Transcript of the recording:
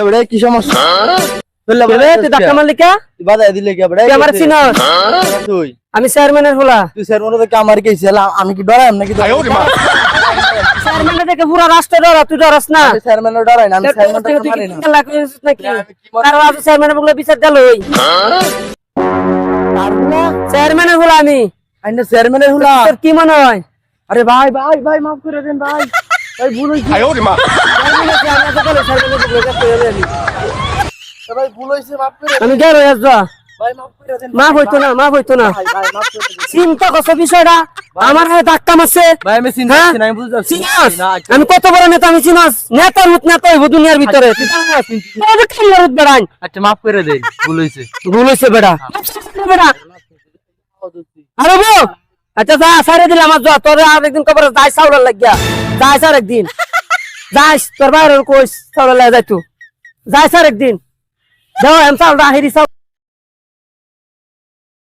এবারে কি সমস্যা? বললা বলে তুই ধাক্কা মারলি কে? তুই বাধা দিলে কি এবারে? তুই আমার চিনস? তুই আমি চেয়ারম্যানের ফুলা। তুই স্যার মনে দেখে আমার কি ছিল? আমি কি ডরাই নাকি? চেয়ারম্যানের দেখে পুরো রাষ্ট্র ডরা, তুই ডরাস না? চেয়ারম্যানের ডরাই না, আমি চেয়ারম্যানটা মারি না। খেলা করিস নাকি? আর আজ চেয়ারম্যানের বলে বিচার দিলই। চেয়ারম্যানের ফুলা আমি। আইনা চেয়ারম্যানের হলা। তোর কি মনে হয়? আরে ভাই ভাই ভাই মাফ করে দেন ভাই। ভাই ভুল হইছে। ভাই ভুল হইছে, মাফ করে দেন। আমি গেল যা। ভাই মাফ করে দেন। মাফ হইতো না, মাফ হইতো না। ভাই ভাই মাফ করে দেন। চিন্তা করছো বিষয়টা? আমার হাতে ধাক্কা মারছে। ভাই আমি চিন্তা হ্যাঁ? করছি না, আমি বুঝতে পারছি চিনাস? না। আমি কত বড় নেতা আমি চিনাস? নেতার মত নেতা হইব দুনিয়ার ভিতরে। তুই জানিস? তোর খেলার বেড়াই। আচ্ছা মাফ করে দেন, ভুল হইছে। ভুল হইছে বেড়া। বেড়া। আরে বউ, আচ্ছা যা সারে দিলাম আমার যা তোর আর একদিন কবর যাই চাউলার লাগিয়া যাই স্যার একদিন যাইস তোর বাইরে কইস চাউলার লাগা যাইতো যাই স্যার একদিন যাও এম চাউলটা হেরি চাউল